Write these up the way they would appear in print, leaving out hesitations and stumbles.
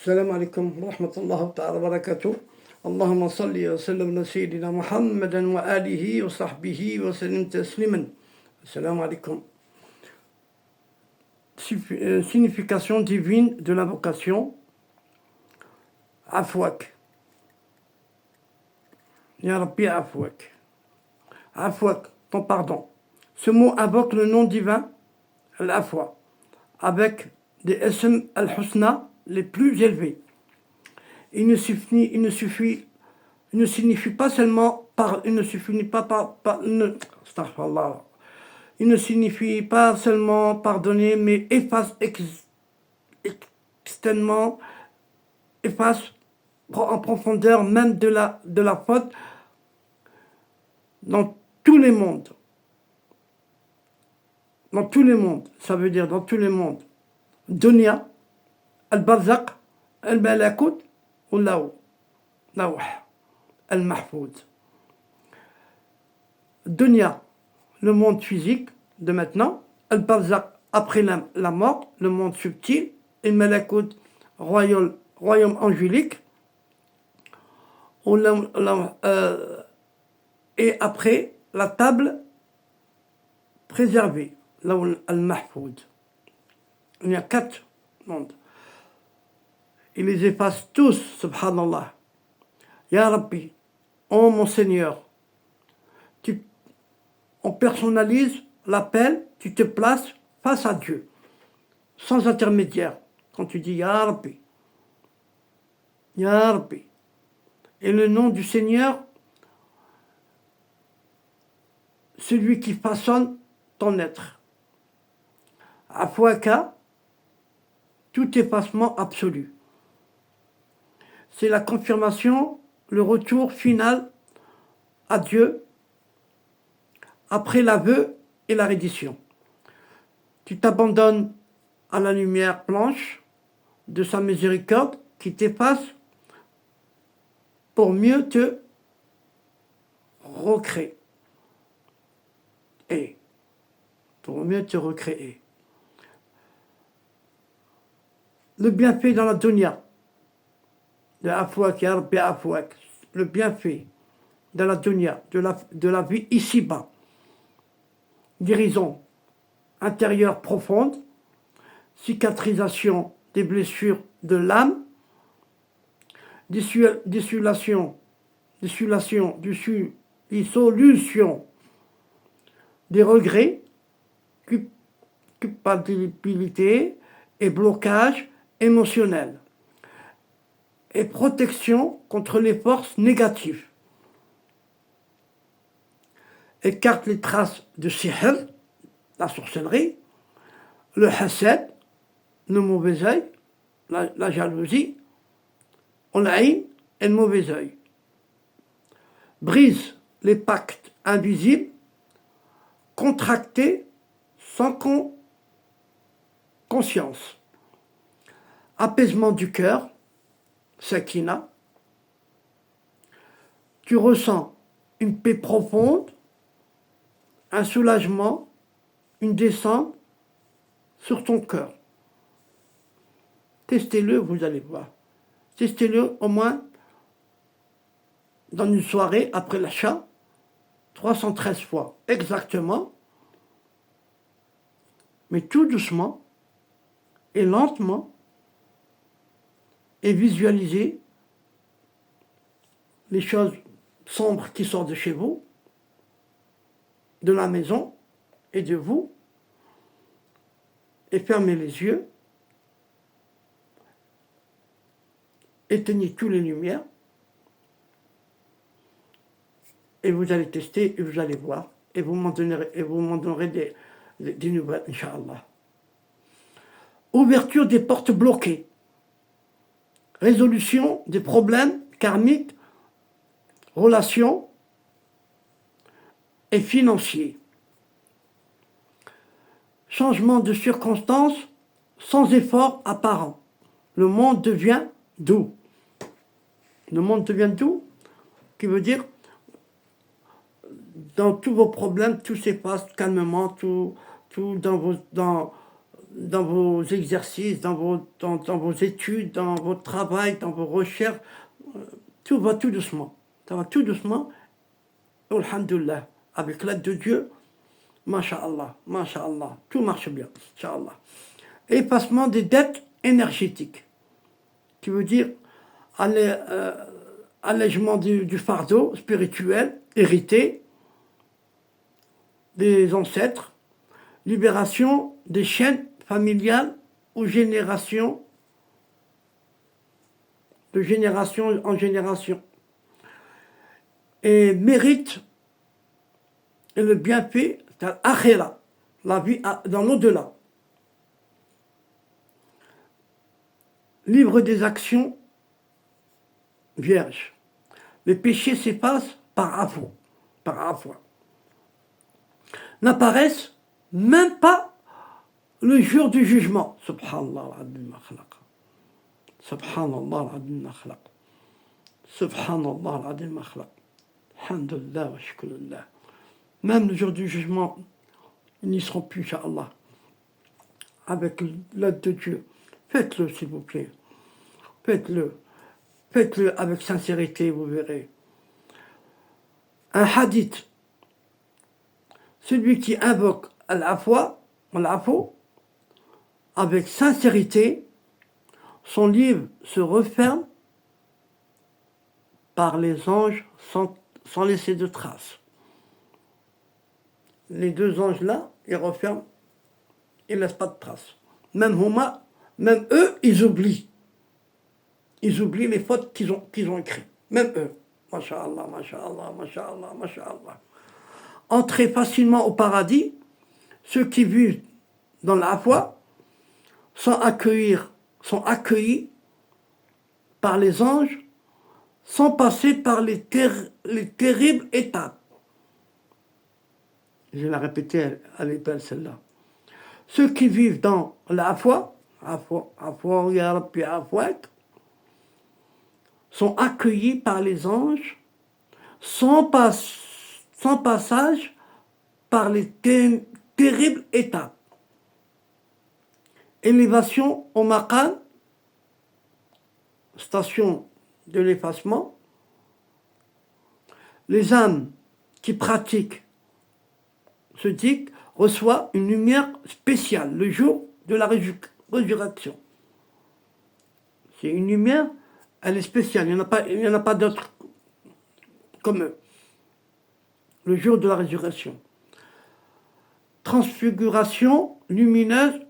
السلام عليكم ورحمة الله تعالى وبركاته. اللهم صل وسلم على سيدنا محمد وآله وصحبه وسلم تسليما. السلام عليكم. Signification divine de l'invocation. Afwak. Ya Rabbi Afwak. Afwak, ton pardon. Ce mot invoque le nom divin, l'Afwa, avec des ism al-husna les plus élevés. Il ne signifie pas seulement par, il ne signifie pas seulement pardonner, mais efface extrêmement, efface en profondeur même de la faute dans tous les mondes. Dans tous les mondes, ça veut dire dans tous les mondes. Dunya, al-Barzaq, al-Malakut, ou Lawh, al-Mahfoud. Dunya, le monde physique de maintenant, al-Barzaq, après la mort, le monde subtil, et Malakut, royaume angélique, et après la table préservée, al-Mahfoud. Il y a 4 mondes. Il les efface tous, subhanallah. Ya Rabbi, oh mon Seigneur, on personnalise l'appel, tu te places face à Dieu, sans intermédiaire. Quand tu dis Ya Rabbi, Ya Rabbi, et le nom du Seigneur, celui qui façonne ton être. Afwaka, tout effacement absolu. C'est la confirmation, le retour final à Dieu après l'aveu et la reddition. Tu t'abandonnes à la lumière blanche de sa miséricorde qui t'efface pour mieux te recréer. Pour mieux te recréer. Le bienfait dans la dunya, de Afwak, Ya Rabbi Afwak, le bienfait dans la dunya, de la vie ici-bas, guérison intérieure profonde, cicatrisation des blessures de l'âme, dissolution des regrets, culpabilité et blocage émotionnel, et protection contre les forces négatives. Écarte les traces de sihr, la sorcellerie, le hasad, le mauvais œil, la jalousie, l'aïn et le mauvais œil. Brise les pactes invisibles, contractés sans conscience. Apaisement du cœur, sakina. Tu ressens une paix profonde, un soulagement, une descente sur ton cœur. Testez-le, vous allez voir. Testez-le au moins dans une soirée après l'achat, 313 fois exactement, mais tout doucement et lentement, et visualisez les choses sombres qui sortent de chez vous, de la maison et de vous, et fermez les yeux, éteignez toutes les lumières, et vous allez tester, et vous allez voir, et vous m'en donnerez des nouvelles, Inch'Allah. Ouverture des portes bloquées, résolution des problèmes karmiques, relations et financiers. Changement de circonstances sans effort apparent. Le monde devient doux. Le monde devient doux, qui veut dire dans tous vos problèmes, tout s'efface calmement, tout dans dans vos exercices, dans vos études, dans votre travail, dans vos recherches. Tout va tout doucement. Ça va tout doucement. Alhamdulillah. Avec l'aide de Dieu, Masha'Allah, Masha'Allah. Tout marche bien, Inch'Allah. Effacement des dettes énergétiques, qui veut dire allègement du fardeau spirituel hérité des ancêtres, libération des chaînes familiales ou génération de génération en génération, et mérite et le bienfait, c'est l'akhira, la vie dans l'au-delà. Libre des actions vierges. Les péchés s'effacent par afwa, n'apparaissent même pas le jour du jugement. Subhanallah al-azim ma khalaq. Subhanallah al-azim ma khalaq. Subhanallah al-azim ma khalaq. Alhamdulillah wa shukrulillah. Même le jour du jugement, ils n'y seront plus, Inch'Allah. Avec l'aide de Dieu. Faites-le, s'il vous plaît. Faites-le. Faites-le avec sincérité, vous verrez. Un hadith. Celui qui invoque al-afwa, avec sincérité, son livre se referme par les anges sans laisser de traces. Les deux anges-là, ils referment, ils ne laissent pas de traces. Même eux, ils oublient. Ils oublient les fautes qu'ils ont écrites. Même eux. Masha'Allah, Masha'Allah, Masha'Allah, Masha'Allah. Entrer facilement au paradis, ceux qui vivent dans la foi sont accueillis par les anges sans passer par les terribles étapes. Je vais la répéter, elle est belle celle-là. Ceux qui vivent dans la foi, sont accueillis par les anges sans passage par les terribles étapes. Élévation au maqam, station de l'effacement. Les âmes qui pratiquent ce dicte reçoivent une lumière spéciale le jour de la résurrection. C'est une lumière, elle est spéciale, il n'y en a pas d'autres comme eux. Le jour de la résurrection. Transfiguration lumineuse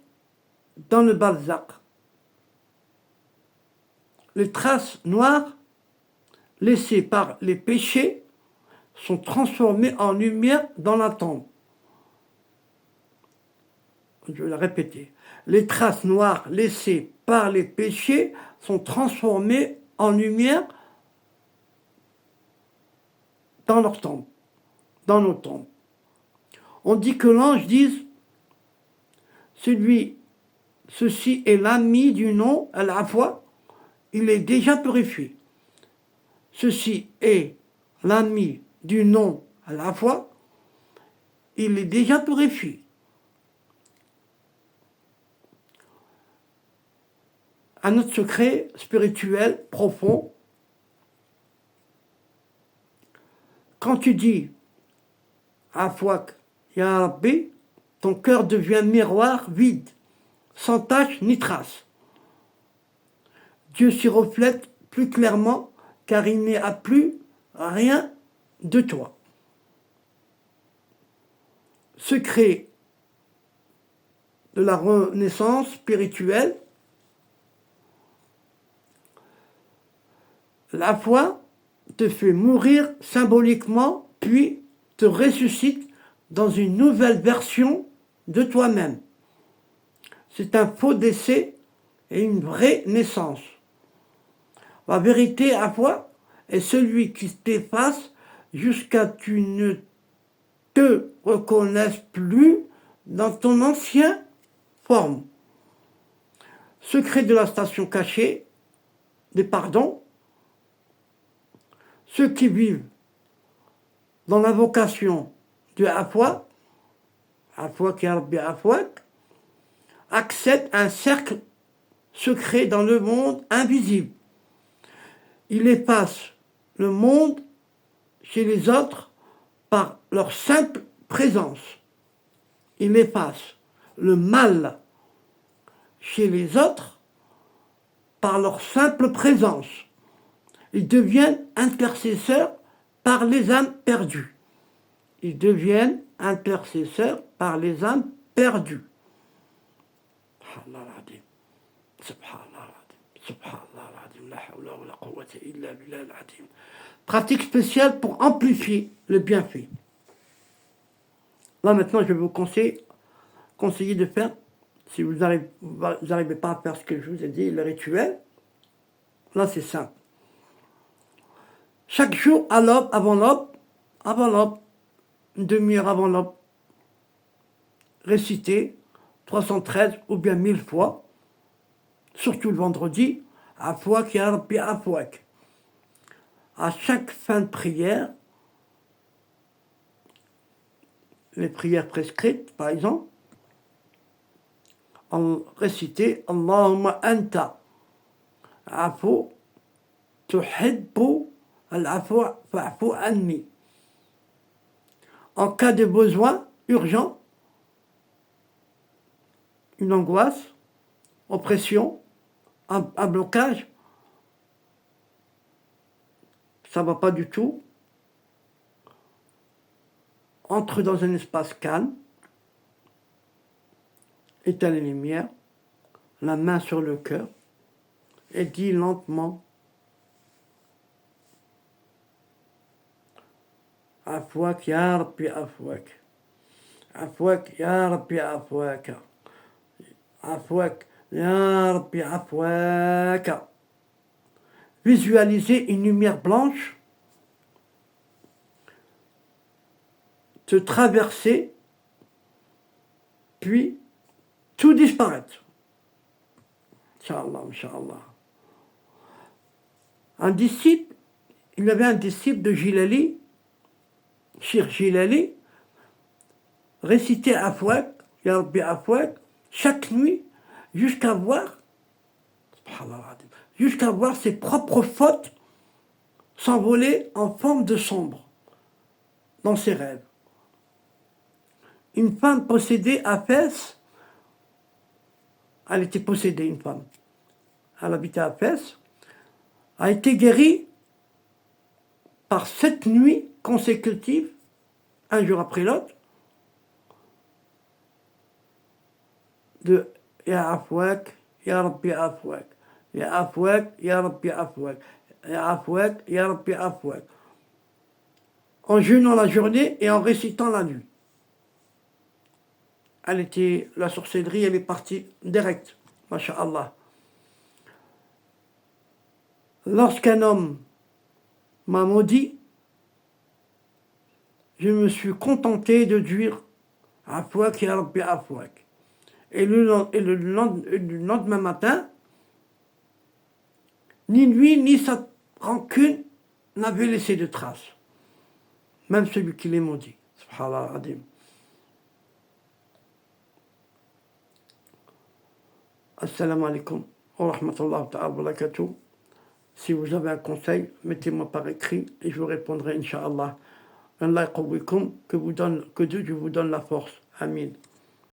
dans le barzakh. Les traces noires laissées par les péchés sont transformées en lumière dans la tombe. Je vais la répéter. Les traces noires laissées par les péchés sont transformées en lumière dans leur tombe, dans nos tombes. On dit que l'ange dise ceci est l'ami du nom al-afwa, il est déjà purifié. Ceci est l'ami du nom al-afwa, il est déjà purifié. Un autre secret spirituel profond. Quand tu dis Afwak, Ya Rabbi, ton cœur devient miroir vide, sans tache ni trace. Dieu s'y reflète plus clairement car il n'y a plus rien de toi. Secret de la renaissance spirituelle. La foi te fait mourir symboliquement, puis te ressuscite dans une nouvelle version de toi-même. C'est un faux décès et une vraie naissance. La vérité à foi est celui qui t'efface jusqu'à ce que tu ne te reconnaisses plus dans ton ancienne forme. Secret de la station cachée, des pardons. Ceux qui vivent dans l'invocation de Afwa qui a Rabbi Afwak, accèdent à un cercle secret dans le monde invisible. Ils effacent le monde chez les autres par leur simple présence. Ils effacent le mal chez les autres par leur simple présence. Ils deviennent intercesseurs par les âmes perdues. Ils deviennent intercesseurs par les âmes perdues. Subhanallah al-Azim. Subhanallah al-Azim. Subhanallah al-Azim. La hawla wa la quwwata illa billah al-Azim. Pratique spéciale pour amplifier le bienfait. Là maintenant, je vais vous conseiller de faire, si vous n'arrivez pas à faire ce que je vous ai dit, le rituel. Là, c'est simple. Chaque jour, à l'aube, avant l'aube, une demi-heure avant l'aube, réciter 313 ou bien 1000 fois, surtout le vendredi, Afouak ya Rabbi Afouak. À chaque fin de prière, les prières prescrites, par exemple, réciter Allahumma anta afu tuhibbu al-afwa fa'fu anni. En cas de besoin urgent, une angoisse, oppression, un blocage, ça ne va pas du tout, entre dans un espace calme, éteins les lumières, la main sur le cœur, et dis lentement Afouak ya Rabbi Afouak. Afouak ya Rabbi Afouak. Afouak ya Rabbi Afouak. Visualisez une lumière blanche te traverser, puis tout disparaître. Inch'Allah, Inch'Allah. Il y avait un disciple de Jilali, Shir Jilali, récitait Afouak, Ya Rabbi Afouak, chaque nuit, jusqu'à voir ses propres fautes s'envoler en forme de sombre dans ses rêves. Une femme possédée à Fès, elle était possédée, une femme, elle habitait à Fès, a été guérie par 7 nuits consécutives, un jour après l'autre, de Ya Afouak, Ya Rabbi Afouak, Ya Afouak, Ya Rabbi Afouak, Ya Afouak, Ya Rabbi Afouak, en jeûnant la journée et en récitant la nuit. La sorcellerie, elle est partie direct, masha'Allah. Lorsqu'un homme m'a maudit, je me suis contenté de dire Afouak ya Rabbi Afouak. Et le lendemain matin, ni lui ni sa rancune n'avaient laissé de traces. Même celui qui les maudit. Subhanallah Adim. Assalamu alaikum wa rahmatullahi wa barakatuh. Si vous avez un conseil, mettez-moi par écrit et je vous répondrai, Inch'Allah. Allah yaqawwikum, que Dieu vous donne la force. Amin.